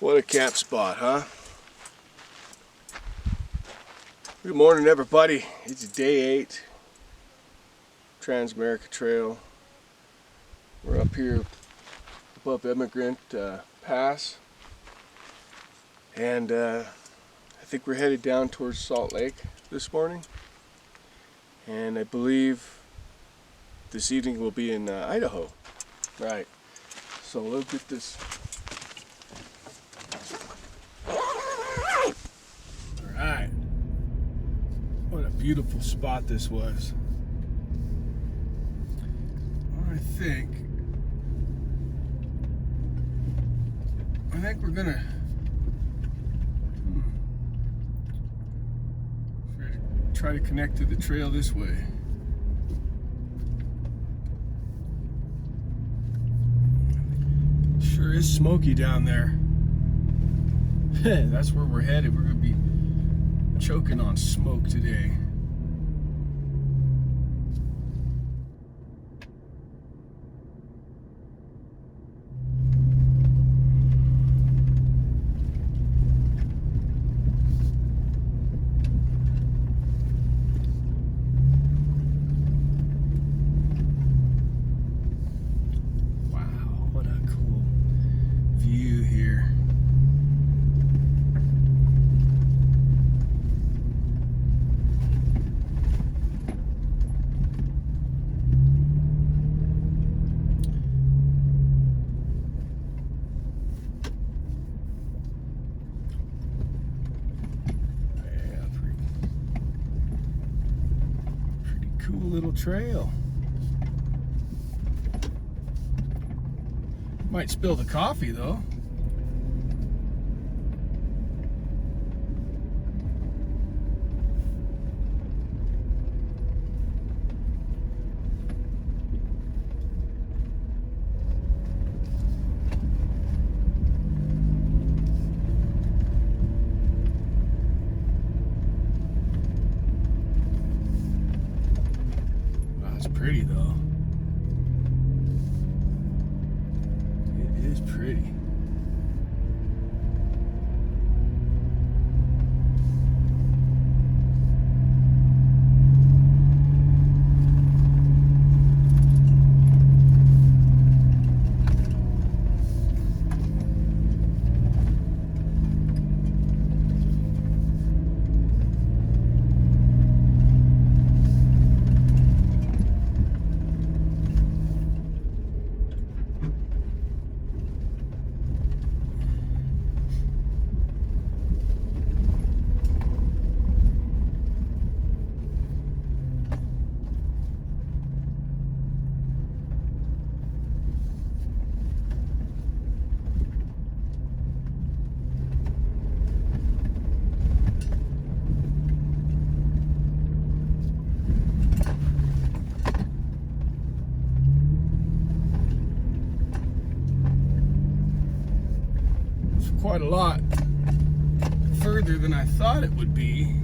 What a camp spot, huh? Good morning, everybody. It's day 8, TransAmerica Trail. We're up here above Emigrant Pass, and I think we're headed down towards Salt Lake this morning. And I believe this evening we'll be in Idaho. Right. So we'll get this. Alright. What a beautiful spot this was. I think we're gonna try to connect to the trail this way. Sure is smoky down there. That's where we're headed. We're gonna be choking on smoke today. Cool little trail. Might spill the coffee though. Pretty though. It is pretty. Quite a lot further than I thought it would be.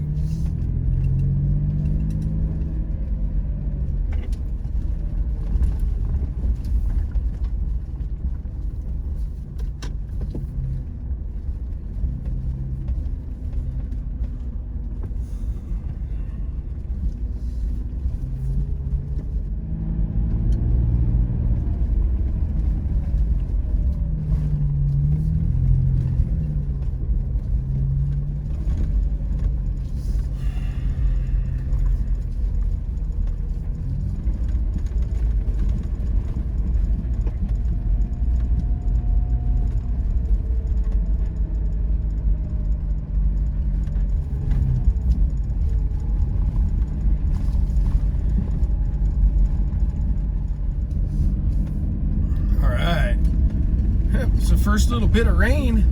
It's the first little bit of rain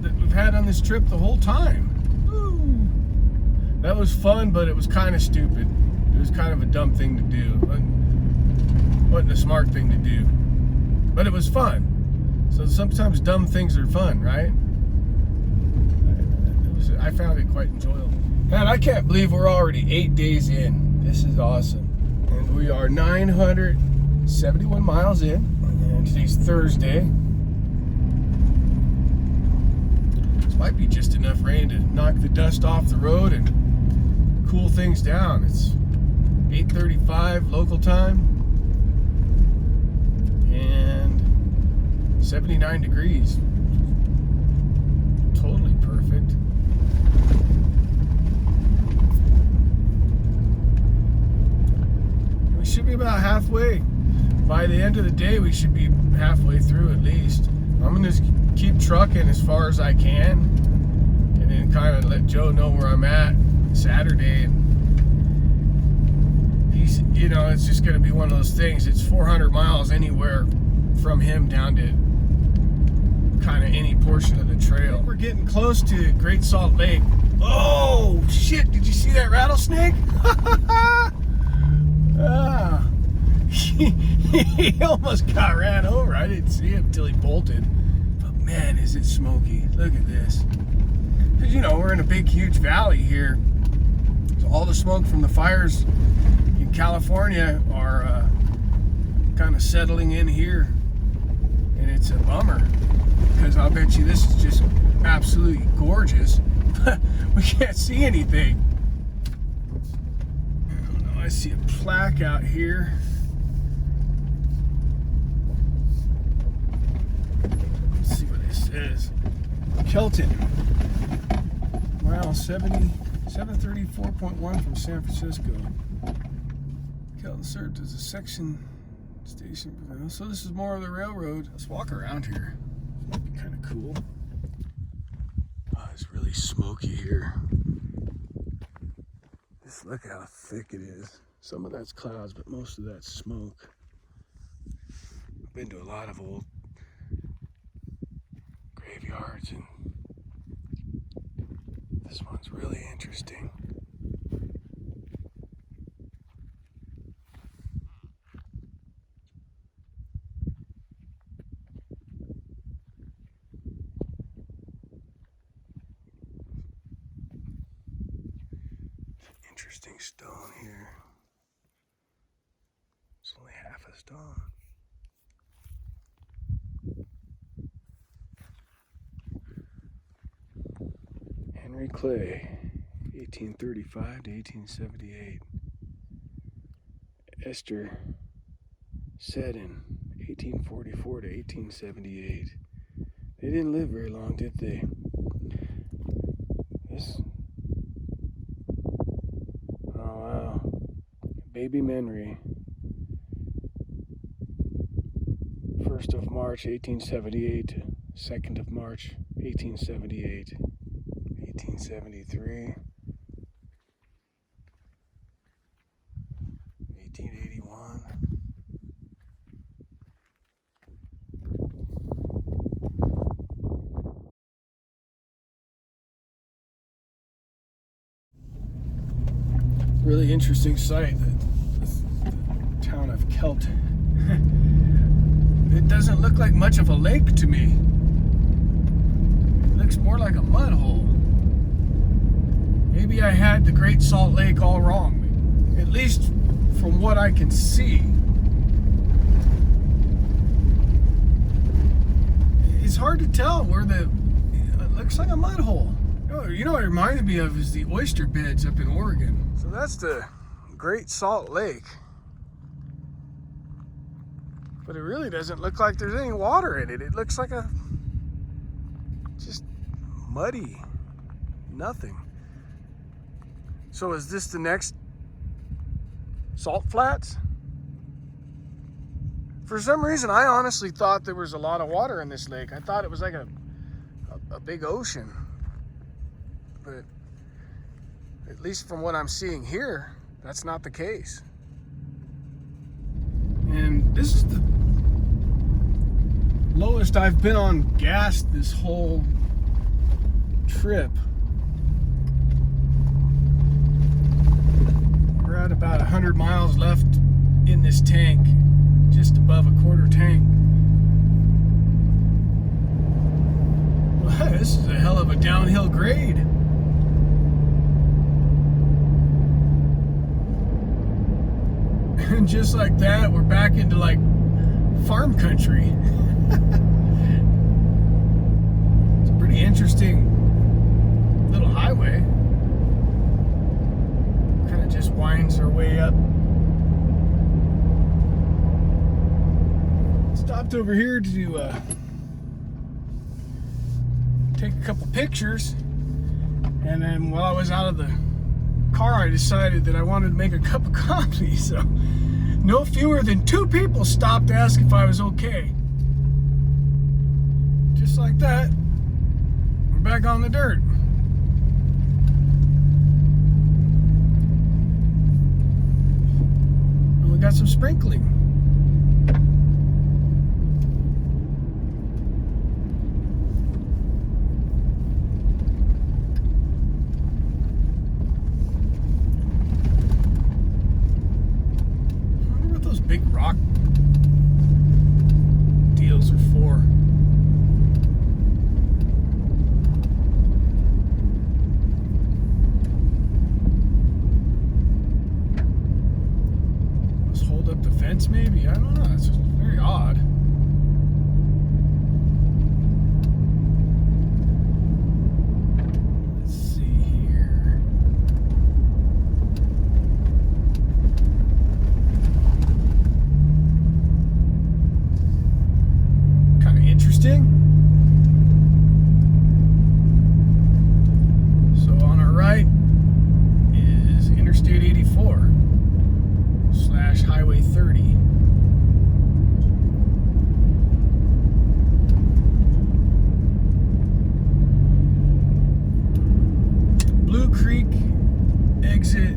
that we've had on this trip the whole time. Woo. That was fun, but it was kind of stupid. It was kind of a dumb thing to do. It wasn't a smart thing to do, but it was fun. So sometimes dumb things are fun, right? I found it quite enjoyable. Man, I can't believe we're already 8 days in. This is awesome. And we are 971 miles in, and today's Thursday. Might be just enough rain to knock the dust off the road and cool things down. It's 8:35 local time and 79 degrees. Totally perfect. We should be about halfway. By the end of the day, we should be halfway through at least. I'm gonna just keep trucking as far as I can, and then kind of let Joe know where I'm at Saturday. And he's, you know, it's just gonna be one of those things. It's 400 miles anywhere from him down to kind of any portion of the trail. We're getting close to Great Salt Lake. Oh shit! Did you see that rattlesnake? Ah. He almost got ran over. I didn't see him until he bolted. But man, is it smoky. Look at this. Because, you know, we're in a big, huge valley here. So all the smoke from the fires in California are kind of settling in here. And it's a bummer. Because I'll bet you this is just absolutely gorgeous. We can't see anything. I don't know. I see a plaque out here. Is Kelton, mile 734.1 from San Francisco. Kelton served as a section station. So this is more of the railroad. Let's walk around here. Might be kind of cool. Oh, it's really smoky here. Just look how thick it is. Some of that's clouds, but most of that's smoke. I've been to a lot of old graveyards, and this one's really interesting. Interesting stone here. It's only half a stone. Henry Clay, 1835 to 1878. Esther Seddon, 1844 to 1878. They didn't live very long, did they? This. Oh wow. Baby Menry. 1st of March 1878 to 2nd of March 1878. 1873, 1881. Really interesting site, the town of Kelt. It doesn't look like much of a lake to me. It looks more like a mud hole. Maybe I had the Great Salt Lake all wrong, at least from what I can see. It's hard to tell where it looks like a mud hole. You know what it reminded me of is the oyster beds up in Oregon. So that's the Great Salt Lake. But it really doesn't look like there's any water in it. It looks like a just muddy nothing. So is this the next salt flats? For some reason, I honestly thought there was a lot of water in this lake. I thought it was like a big ocean. But at least from what I'm seeing here, that's not the case. And this is the lowest I've been on gas this whole trip. We're at about 100 miles left in this tank, just above a quarter tank. Wow, this is a hell of a downhill grade. And just like that, we're back into like farm country. It's a pretty interesting stopped over here to take a couple pictures, and then while I was out of the car, I decided that I wanted to make a cup of coffee. So no fewer than 2 people stopped to ask if I was okay. Just like that, we're back on the dirt. And we got some sprinkling. Big rock deals are for. Let's hold up the fence maybe? I don't know. It's very odd. Let's see here. So on our right is Interstate 84 / Highway 30. Blue Creek exit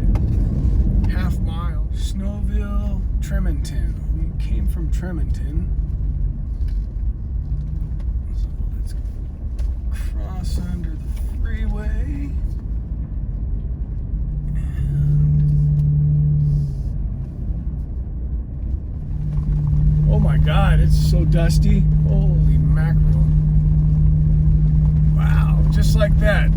half mile. Snowville, Tremonton. We came from Tremonton. Cross under the freeway, and oh my God, it's so dusty. Holy mackerel. Wow, just like that.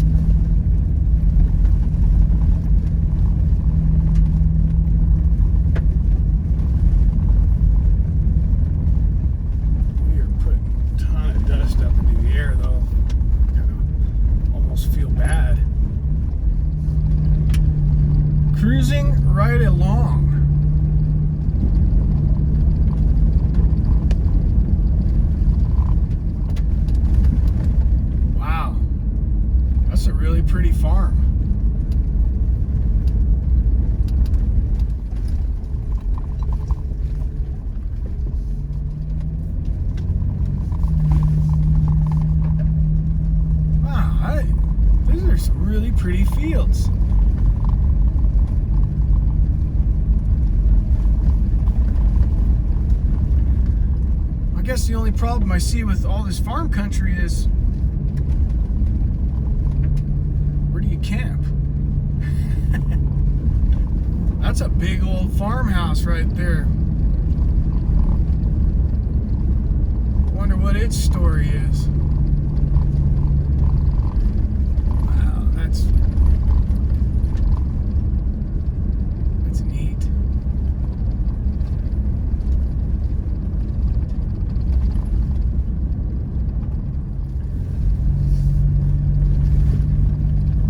We are putting a ton of dust up into the air though. Feel bad. Cruising right along. Wow, that's a really pretty farm. These are some really pretty fields. I guess the only problem I see with all this farm country is, where do you camp? That's a big old farmhouse right there. I wonder what its story is. That's neat.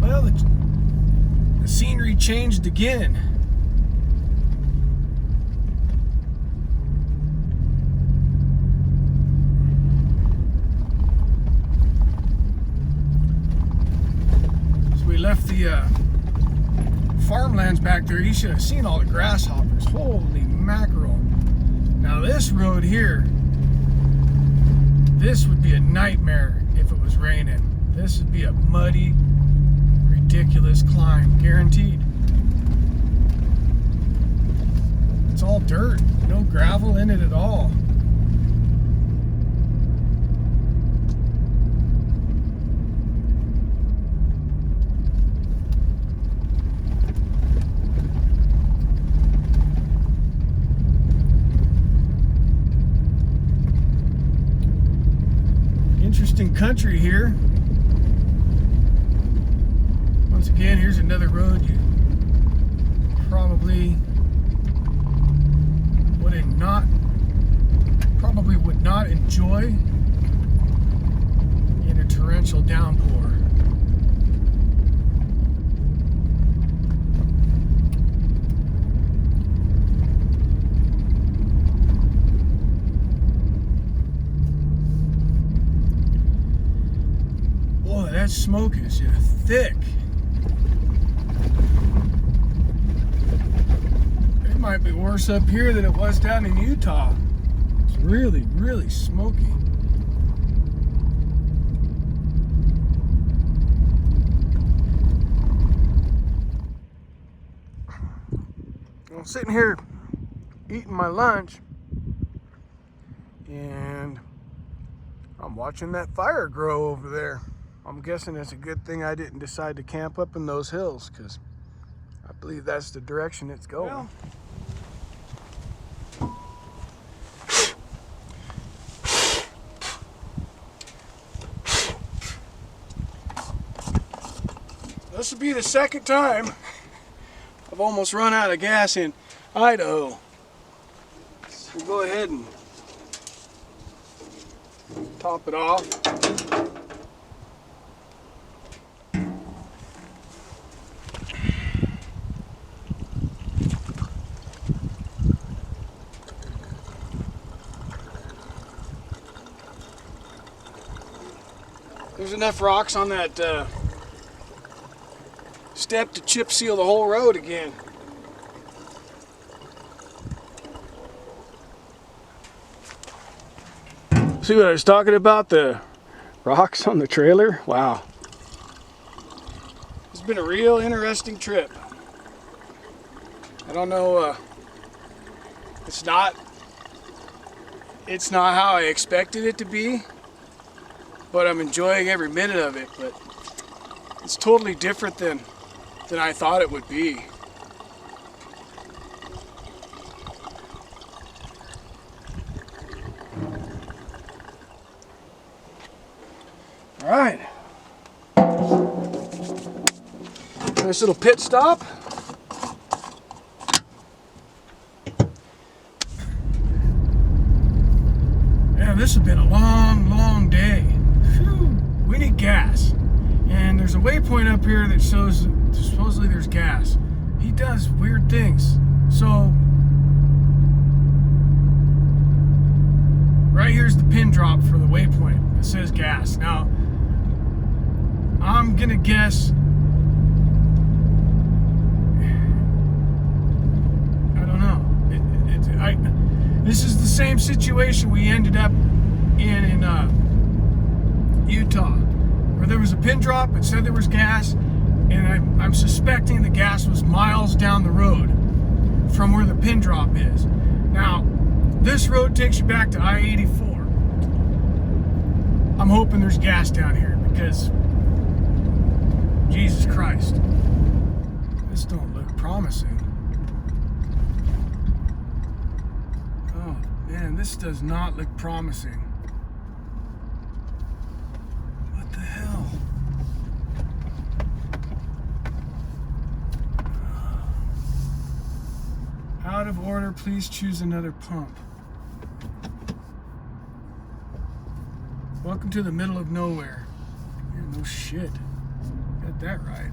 Well, the scenery changed again. Left the farmlands back there. You should have seen all the grasshoppers. Holy mackerel. Now this road here, this would be a nightmare if it was raining. This would be a muddy, ridiculous climb, guaranteed. It's all dirt, no gravel in it at all. Interesting country here. Once again, here's another road you probably would not enjoy in a torrential downpour. that smoke is thick. It might be worse up here than it was down in Utah. It's really, really smoky. I'm sitting here eating my lunch, and I'm watching that fire grow over there. I'm guessing it's a good thing I didn't decide to camp up in those hills, because I believe that's the direction it's going. Well, this will be the second time I've almost run out of gas in Idaho. We'll go ahead and top it off. There's enough rocks on that step to chip seal the whole road again. See what I was talking about? The rocks on the trailer? Wow. It's been a real interesting trip. I don't know, it's not how I expected it to be, but I'm enjoying every minute of it. But it's totally different than I thought it would be. All right. Nice little pit stop. Man, this has been a long, long day. Whew. We need gas. And there's a waypoint up here that shows supposedly there's gas. He does weird things. So right here's the pin drop for the waypoint. It says gas. Now I'm gonna guess, I don't know. This is the same situation we ended up in Utah, where there was a pin drop. It said there was gas, and I'm suspecting the gas was miles down the road from where the pin drop is. Now, this road takes you back to I-84. I'm hoping there's gas down here, because Jesus Christ, this don't look promising. Oh man, this does not look promising. What the hell? Out of order, please choose another pump. Welcome to the middle of nowhere. Yeah, no shit. Got that right.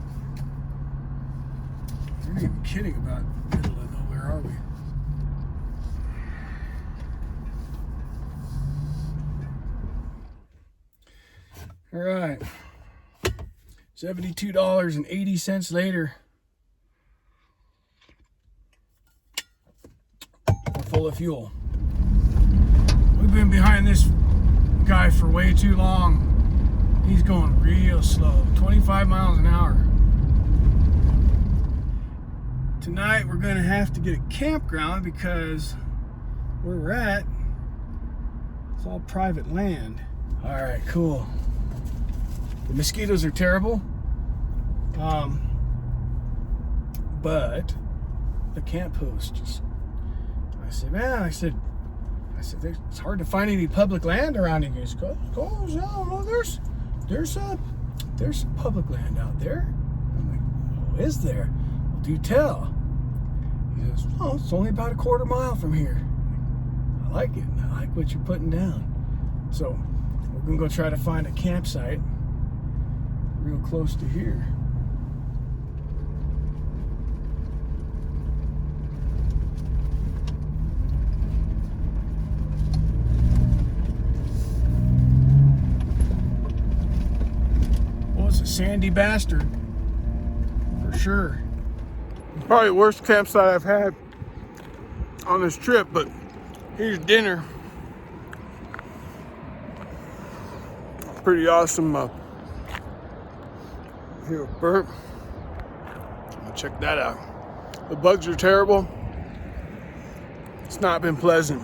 We're not even kidding about middle of nowhere, are we? All right. $72.80 later. We're full of fuel. We've been behind this guy for way too long. He's going real slow, 25 miles an hour. Tonight we're gonna have to get a campground because where we're at, it's all private land. All right, cool. The mosquitoes are terrible, but the camp host just, I said, it's hard to find any public land around here. He goes, no, there's some public land out there. I'm like, oh, is there? Well, do tell. He goes, oh, it's only about a quarter mile from here. I like it. I like what you're putting down. So we're gonna go try to find a campsite real close to here. sandy bastard. For sure. Probably the worst campsite I've had on this trip, but here's dinner. Pretty awesome. Here a burp. Check that out. The bugs are terrible. It's not been pleasant.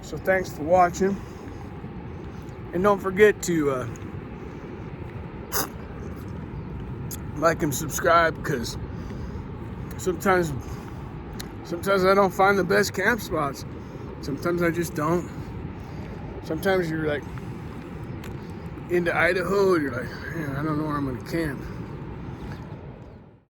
So thanks for watching. And don't forget to like and subscribe, because sometimes I don't find the best camp spots. Sometimes I just don't. Sometimes you're like into Idaho, you're like, man, I don't know where I'm gonna camp.